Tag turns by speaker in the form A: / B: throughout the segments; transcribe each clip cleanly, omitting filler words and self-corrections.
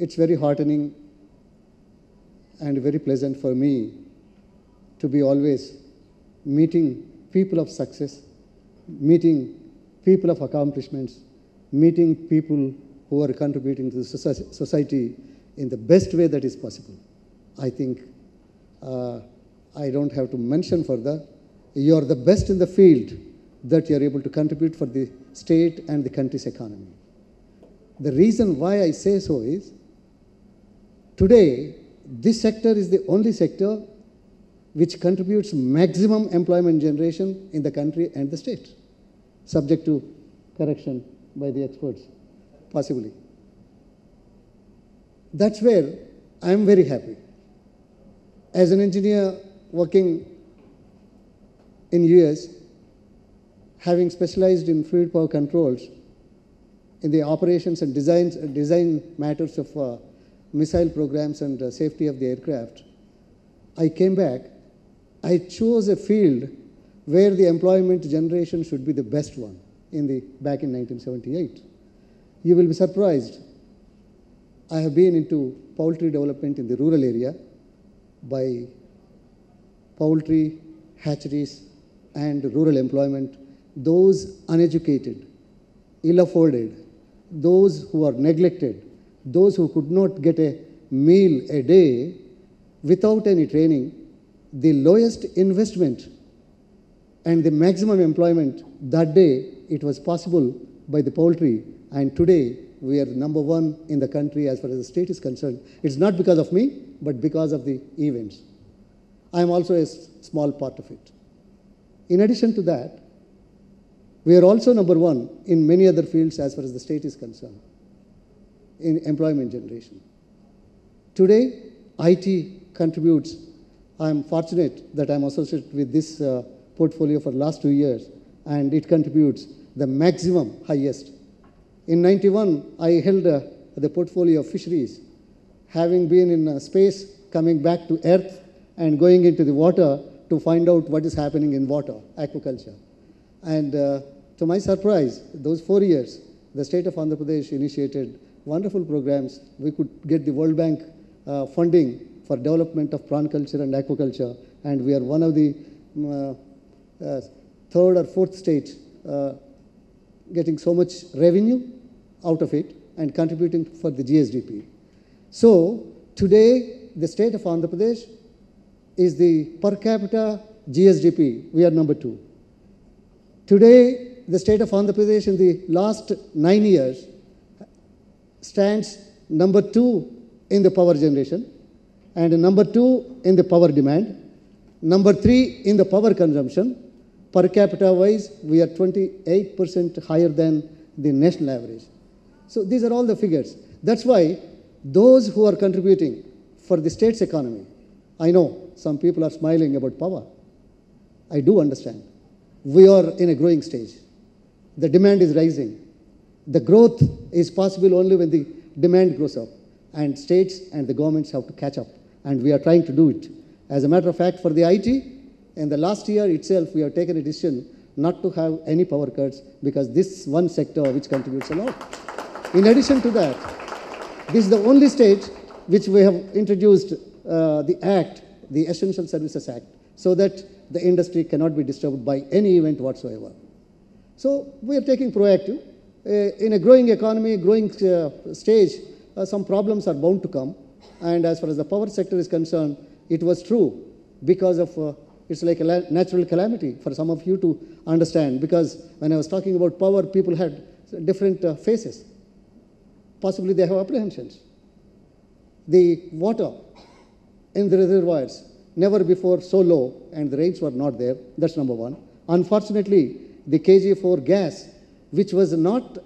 A: it's very heartening and very pleasant for me to be always meeting people of success, meeting people of accomplishments, meeting people who are contributing to the society in the best way that is possible. I think I don't have to mention further. You are the best in the field that you are able to contribute for the state and the country's economy. The reason why I say so is, today, this sector is the only sector which contributes maximum employment generation in the country and the state, subject to correction by the experts, possibly. That's where I am very happy. As an engineer working in US, having specialized in fluid power controls in the operations and design matters of missile programs and safety of the aircraft, I came back. I chose a field where the employment generation should be the best one back in 1978. You will be surprised. I have been into poultry development in the rural area by poultry, hatcheries, and rural employment. Those uneducated, ill-afforded, those who are neglected, those who could not get a meal a day without any training, the lowest investment and the maximum employment that day, it was possible by the poultry. And today, we are number one in the country as far as the state is concerned. It's not because of me, but because of the events. I am also a small part of it. In addition to that, we are also number one in many other fields as far as the state is concerned in employment generation. Today, IT contributes. I'm fortunate that I'm associated with this portfolio for the last 2 years, and it contributes the maximum highest. In 91, I held the portfolio of fisheries, having been in space, coming back to Earth, and going into the water to find out what is happening in water, aquaculture. And to my surprise, those 4 years, the state of Andhra Pradesh initiated wonderful programs. We could get the World Bank funding for development of prawn culture and aquaculture, and we are one of the third or fourth states getting so much revenue out of it and contributing for the GSDP. So today, the state of Andhra Pradesh is the per capita GSDP. We are number 2. Today, the state of Andhra Pradesh in the last 9 years stands number 2 in the power generation, and number 2 in the power demand, number 3 in the power consumption. Per capita wise, we are 28% higher than the national average. So these are all the figures. That's why those who are contributing for the state's economy, I know some people are smiling about power. I do understand. We are in a growing stage. The demand is rising. The growth is possible only when the demand grows up, and states and the governments have to catch up, and we are trying to do it. As a matter of fact, for the IT, in the last year itself, we have taken a decision not to have any power cuts, because this one sector which contributes a lot. In addition to that, this is the only state which we have introduced the Act, the Essential Services Act, so that the industry cannot be disturbed by any event whatsoever. So we are taking proactive. In a growing economy, growing stage, some problems are bound to come. And as far as the power sector is concerned, it was true because of, it's like a natural calamity for some of you to understand. Because when I was talking about power, people had different faces. Possibly they have apprehensions. The water in the reservoirs, never before so low, and the rains were not there. That's number one. Unfortunately, the KG4 gas, which was not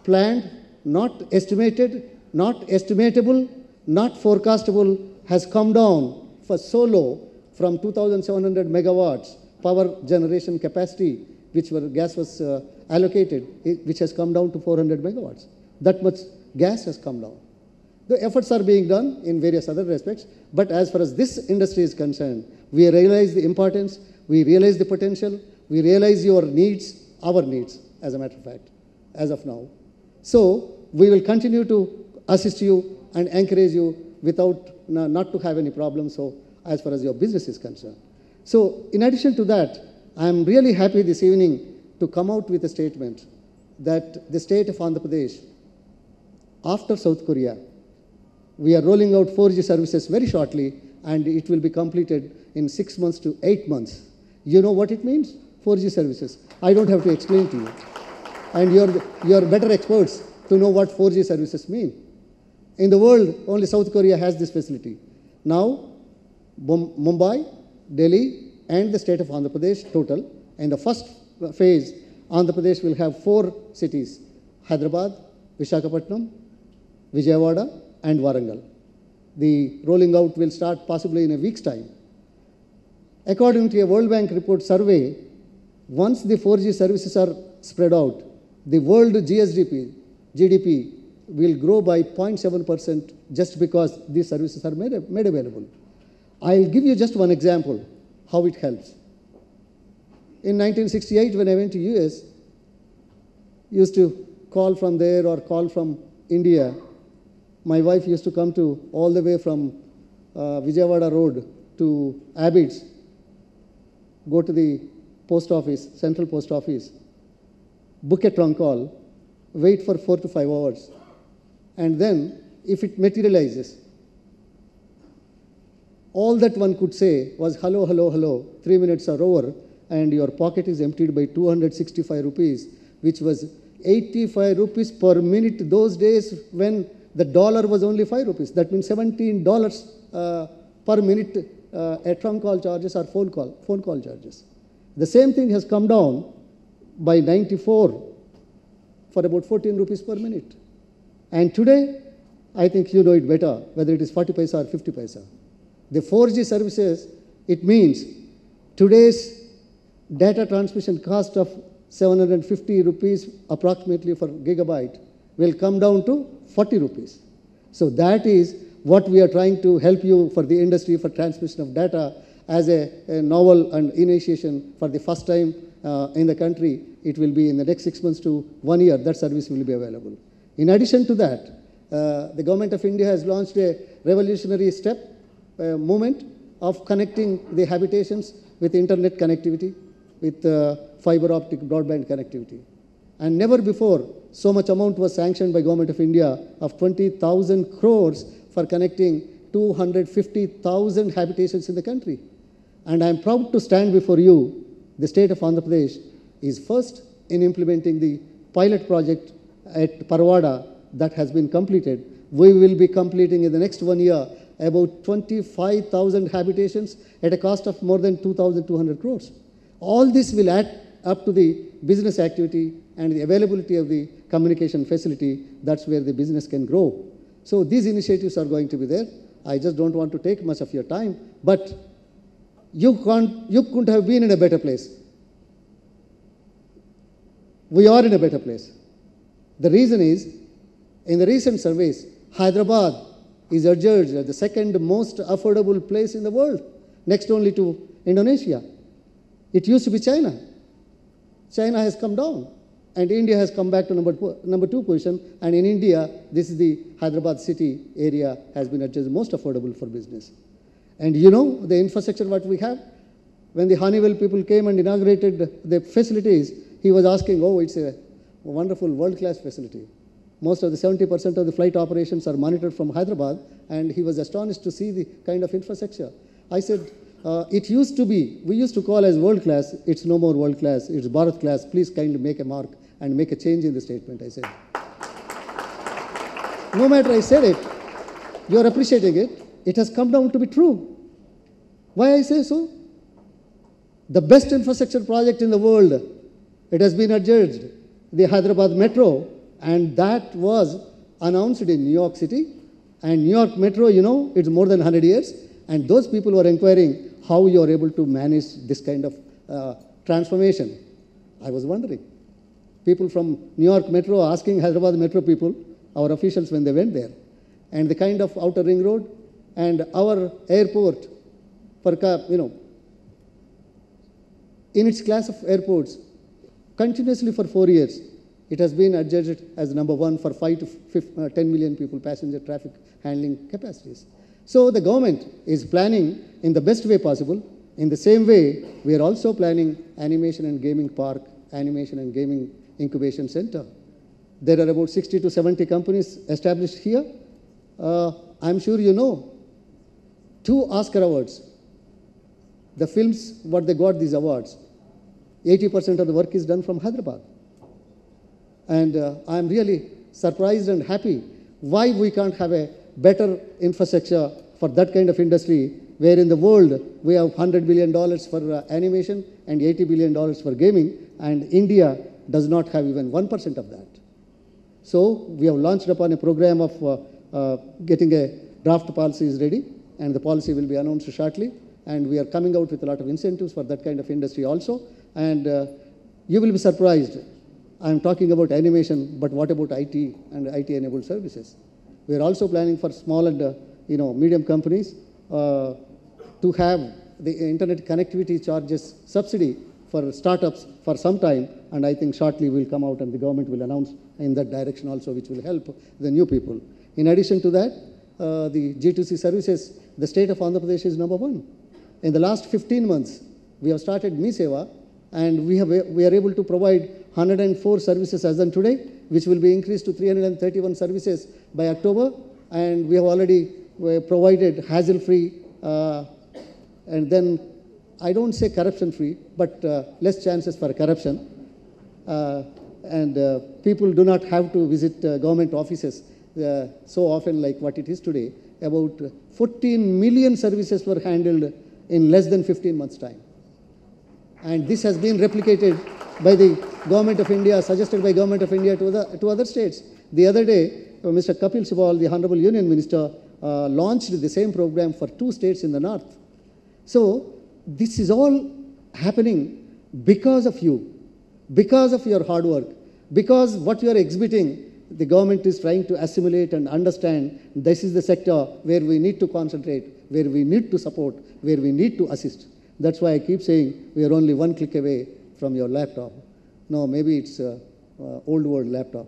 A: planned, not estimated, not estimatable, not forecastable, has come down for so low from 2,700 megawatts power generation capacity, which gas was allocated, which has come down to 400 megawatts. That much gas has come down. The efforts are being done in various other aspects, but as far as this industry is concerned, we realize the importance, we realize the potential, we realize your needs, our needs, as a matter of fact, as of now. So we will continue to assist you and encourage you without not to have any problems so as far as your business is concerned. So in addition to that, I am really happy this evening to come out with a statement that the state of Andhra Pradesh, after South Korea, we are rolling out 4G services very shortly, and it will be completed in 6 months to 8 months. You know what it means? 4G services. I don't have to explain to you. And you're better experts to know what 4G services mean. In the world, only South Korea has this facility. Now, Mumbai, Delhi, and the state of Andhra Pradesh total, in the first phase, Andhra Pradesh will have 4 cities: Hyderabad, Visakhapatnam, Vijayawada, and Warangal. The rolling out will start possibly in a week's time. According to a World Bank report survey, once the 4G services are spread out, the world GDP will grow by 0.7% just because these services are made available. I'll give you just one example how it helps. In 1968, when I went to US, used to call from there or call from India. My wife used to come to all the way from Vijayawada Road to Abbott's, go to the post office, central post office, book a trunk call, wait for 4 to 5 hours, and then if it materializes, all that one could say was hello, hello, hello, 3 minutes are over, and your pocket is emptied by 265 rupees, which was 85 rupees per minute those days when the dollar was only 5 rupees. That means $17 per minute a trunk call charges or phone call charges. The same thing has come down by 94 for about 14 rupees per minute. And today, I think you know it better, whether it is 40 paisa or 50 paisa. The 4G services, it means today's data transmission cost of 750 rupees approximately for gigabyte will come down to 40 rupees. So that is what we are trying to help you for the industry for transmission of data as a novel and initiation for the first time in the country. It will be in the next 6 months to 1 year, that service will be available. In addition to that, the government of India has launched a revolutionary movement of connecting the habitations with internet connectivity, with fiber optic broadband connectivity. And never before so much amount was sanctioned by Government of India of 20,000 crores for connecting 250,000 habitations in the country. And I am proud to stand before you. The state of Andhra Pradesh is first in implementing the pilot project at Parwada that has been completed. We will be completing in the next 1 year about 25,000 habitations at a cost of more than 2,200 crores. All this will add up to the business activity and the availability of the communication facility. That's where the business can grow. So these initiatives are going to be there. I just don't want to take much of your time, but you couldn't have been in a better place. We are in a better place. The reason is, in the recent surveys, Hyderabad is adjudged as the second most affordable place in the world, next only to Indonesia. It used to be China. China has come down, and India has come back to number 2 position. And in India, this is the Hyderabad city area has been adjudged most affordable for business. And you know the infrastructure what we have. When the Honeywell people came and inaugurated the facilities, he was asking, oh, it's a wonderful world-class facility. Most of the 70% of the flight operations are monitored from Hyderabad, and he was astonished to see the kind of infrastructure. I said, it used to be, we used to call as world class, it's no more world class, it's Bharat class, please kindly make a mark and make a change in the statement, I said. No matter I said it, you're appreciating it, it has come down to be true. Why I say so? The best infrastructure project in the world, it has been adjudged, the Hyderabad Metro, and that was announced in New York City. And New York Metro, you know, it's more than 100 years. And those people were inquiring how you are able to manage this kind of transformation. I was wondering. People from New York Metro asking Hyderabad Metro people, our officials when they went there, and the kind of outer ring road and our airport, for, you know, in its class of airports, continuously for 4 years, It has been adjudged as number 1 for 5 to 10 million people passenger traffic handling capacities. So the government is planning in the best way possible. In the same way, we are also planning animation and gaming park, animation and gaming incubation center. There are about 60 to 70 companies established here. I'm sure you know, 2 Oscar awards. The films, what they got these awards, 80% of the work is done from Hyderabad. And I'm really surprised and happy why we can't have a better infrastructure for that kind of industry, where in the world we have $100 billion for animation and $80 billion for gaming, and India does not have even 1% of that. So we have launched upon a program of getting a draft policy is ready, and the policy will be announced shortly. And we are coming out with a lot of incentives for that kind of industry also. And you will be surprised. I'm talking about animation, but what about IT and IT-enabled services? We are also planning for small and medium companies to have the internet connectivity charges subsidy for startups for some time, and I think shortly will come out and the government will announce in that direction also, which will help the new people. In addition to that, the G2C services, the state of Andhra Pradesh is number 1. In the last 15 months, we have started Mi Seva, and we are able to provide 104 services as on today, which will be increased to 331 services by October, and we have already provided hassle-free, and then I don't say corruption-free, but less chances for corruption. And people do not have to visit government offices so often like what it is today. About 14 million services were handled in less than 15 months' time. And this has been replicated by the Government of India, suggested by Government of India to other states. The other day, Mr. Kapil Sibal, the Honorable Union Minister, launched the same program for 2 states in the north. So this is all happening because of you, because of your hard work, because what you are exhibiting, the government is trying to assimilate and understand this is the sector where we need to concentrate, where we need to support, where we need to assist. That's why I keep saying we are only 1 click away from your laptop. No, maybe it's old world laptop.